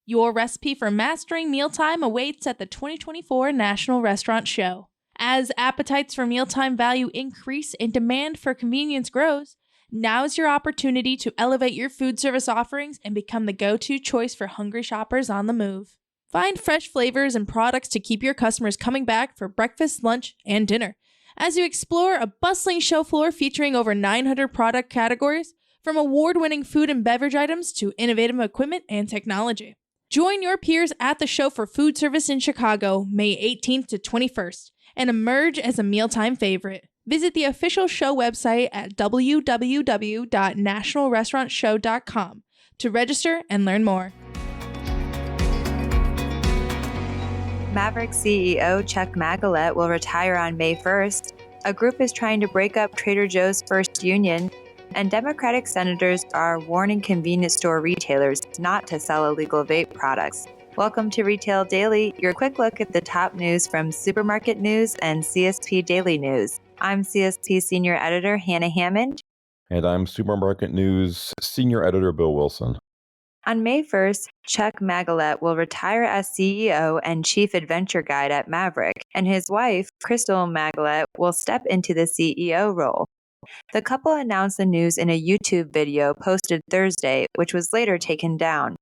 Your recipe for mastering mealtime awaits at the 2024 National Restaurant Show. As appetites for mealtime value increase and demand for convenience grows, now is your opportunity to elevate your food service offerings and become the go-to choice for hungry shoppers on the move. Find fresh flavors and products to keep your customers coming back for breakfast, lunch, and dinner. As you explore a bustling show floor featuring over 900 product categories, from award-winning food and beverage items to innovative equipment and technology. Join your peers at the show for food service in Chicago, May 18th to 21st, and emerge as a mealtime favorite. Visit the official show website at www.nationalrestaurantshow.com to register and learn more. Maverik CEO Chuck Maggelet will retire on May 1st. A group is trying to break up Trader Joe's first union, and Democratic senators are warning convenience store retailers not to sell illegal vape products. Welcome to Retail Daily, your quick look at the top news from Supermarket News and CSP Daily News. I'm CSP Senior Editor Hannah Hammond. And I'm Supermarket News Senior Editor Bill Wilson. On May 1st, Chuck Maggelet will retire as CEO and Chief Adventure Guide at Maverik, and his wife, Crystal Maggelet, will step into the CEO role. The couple announced the news in a YouTube video posted Thursday, which was later taken down.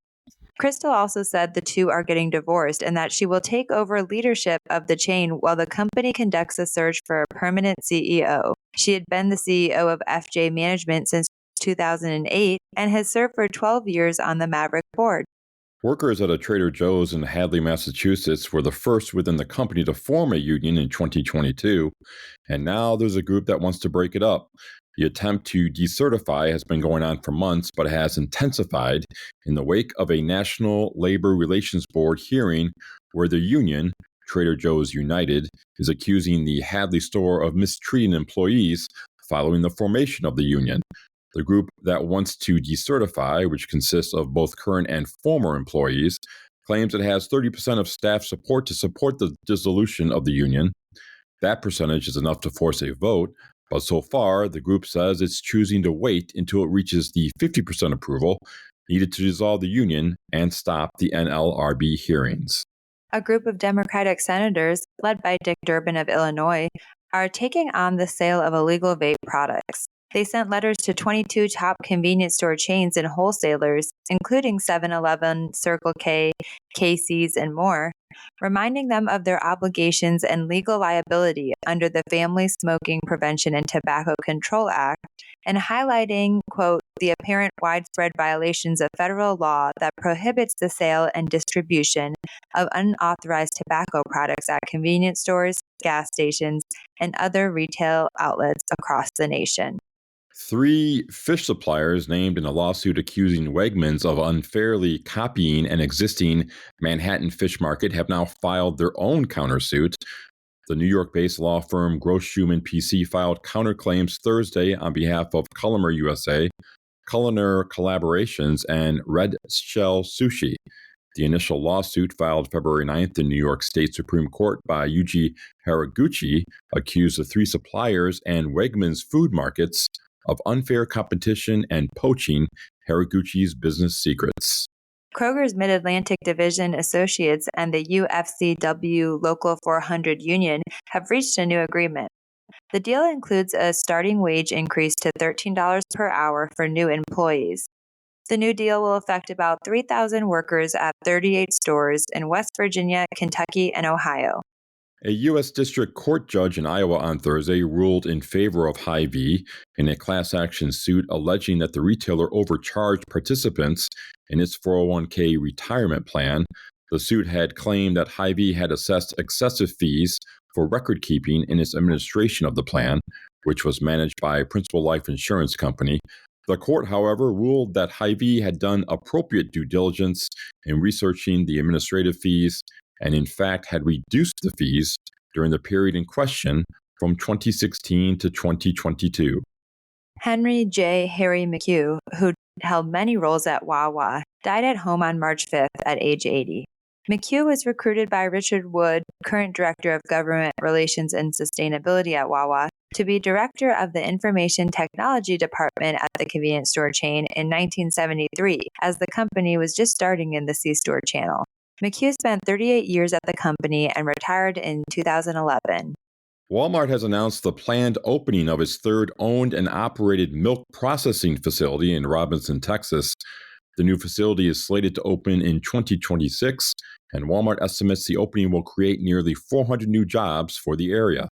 Crystal also said the two are getting divorced and that she will take over leadership of the chain while the company conducts a search for a permanent CEO. She had been the CEO of FJ Management since 2008 and has served for 12 years on the Maverik board. Workers at a Trader Joe's in Hadley, Massachusetts were the first within the company to form a union in 2022, and now there's a group that wants to break it up. The attempt to decertify has been going on for months, but has intensified in the wake of a National Labor Relations Board hearing where the union, Trader Joe's United, is accusing the Hadley store of mistreating employees following the formation of the union. The group that wants to decertify, which consists of both current and former employees, claims it has 30% of staff support to support the dissolution of the union. That percentage is enough to force a vote, but so far, the group says it's choosing to wait until it reaches the 50% approval needed to dissolve the union and stop the NLRB hearings. A group of Democratic senators, led by Dick Durbin of Illinois, are taking on the sale of illegal vape products. They sent letters to 22 top convenience store chains and wholesalers, including 7-Eleven, Circle K, Casey's, and more, reminding them of their obligations and legal liability under the Family Smoking Prevention and Tobacco Control Act, and highlighting, quote, the apparent widespread violations of federal law that prohibits the sale and distribution of unauthorized tobacco products at convenience stores, gas stations, and other retail outlets across the nation. 3 fish suppliers named in a lawsuit accusing Wegmans of unfairly copying an existing Manhattan fish market have now filed their own countersuit. The New York-based law firm Gross Schumann PC filed counterclaims Thursday on behalf of Cullimer USA, Culinary Collaborations, and Red Shell Sushi. The initial lawsuit, filed February 9th in New York State Supreme Court by Yuji Haraguchi, accused the 3 suppliers and Wegmans food markets of unfair competition and poaching Haraguchi's business secrets. Kroger's Mid-Atlantic Division Associates and the UFCW Local 400 Union have reached a new agreement. The deal includes a starting wage increase to $13 per hour for new employees. The new deal will affect about 3,000 workers at 38 stores in West Virginia, Kentucky, and Ohio. A U.S. District Court judge in Iowa on Thursday ruled in favor of Hy-Vee in a class action suit alleging that the retailer overcharged participants in its 401k retirement plan. The suit had claimed that Hy-Vee had assessed excessive fees for record keeping in its administration of the plan, which was managed by Principal Life Insurance Company. The court, however, ruled that Hy-Vee had done appropriate due diligence in researching the administrative fees and in fact had reduced the fees during the period in question from 2016 to 2022. Henry J. Harry McHugh, who held many roles at Wawa, died at home on March 5th at age 80. McHugh was recruited by Richard Wood, current Director of Government Relations and Sustainability at Wawa, to be director of the Information Technology Department at the convenience store chain in 1973, as the company was just starting in the C-store channel. McHugh spent 38 years at the company and retired in 2011. Walmart has announced the planned opening of its third owned and operated milk processing facility in Robinson, Texas. The new facility is slated to open in 2026, and Walmart estimates the opening will create nearly 400 new jobs for the area.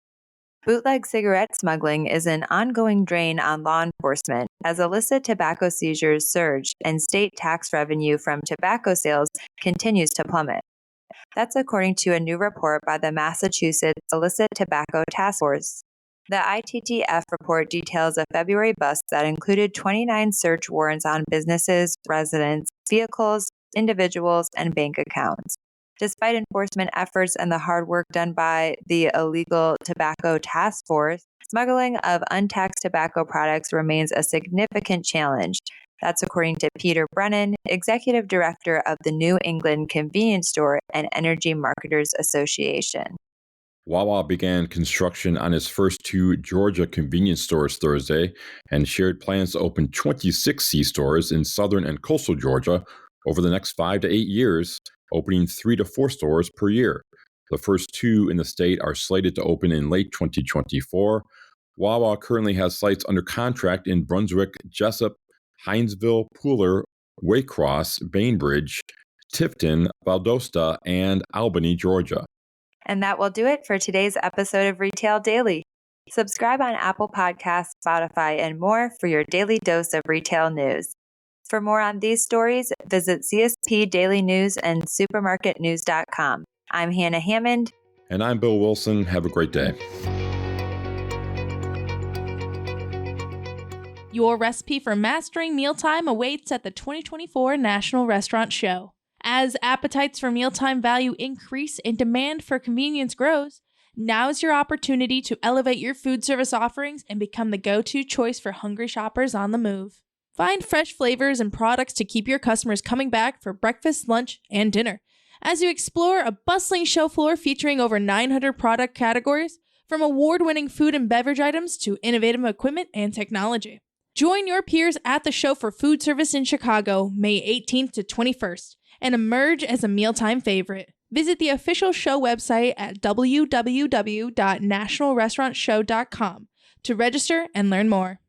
Bootleg cigarette smuggling is an ongoing drain on law enforcement as illicit tobacco seizures surge and state tax revenue from tobacco sales continues to plummet. That's according to a new report by the Massachusetts Illicit Tobacco Task Force. The ITTF report details a February bust that included 29 search warrants on businesses, residents, vehicles, individuals, and bank accounts. Despite enforcement efforts and the hard work done by the Illegal Tobacco Task Force, smuggling of untaxed tobacco products remains a significant challenge. That's according to Peter Brennan, Executive Director of the New England Convenience Store and Energy Marketers Association. Wawa began construction on its first two Georgia convenience stores Thursday and shared plans to open 26 C-stores in southern and coastal Georgia over the next 5 to 8 years, opening 3 to 4 stores per year. The first two in the state are slated to open in late 2024. Wawa currently has sites under contract in Brunswick, Jessup, Hinesville, Pooler, Waycross, Bainbridge, Tifton, Valdosta, and Albany, Georgia. And that will do it for today's episode of Retail Daily. Subscribe on Apple Podcasts, Spotify, and more for your daily dose of retail news. For more on these stories, visit CSP Daily News and supermarketnews.com. I'm Hannah Hammond. And I'm Bill Wilson. Have a great day. Your recipe for mastering mealtime awaits at the 2024 National Restaurant Show. As appetites for mealtime value increase and demand for convenience grows, now is your opportunity to elevate your food service offerings and become the go-to choice for hungry shoppers on the move. Find fresh flavors and products to keep your customers coming back for breakfast, lunch, and dinner. As you explore a bustling show floor featuring over 900 product categories, from award-winning food and beverage items to innovative equipment and technology. Join your peers at the show for food service in Chicago, May 18th to 21st, and emerge as a mealtime favorite. Visit the official show website at www.nationalrestaurantshow.com to register and learn more.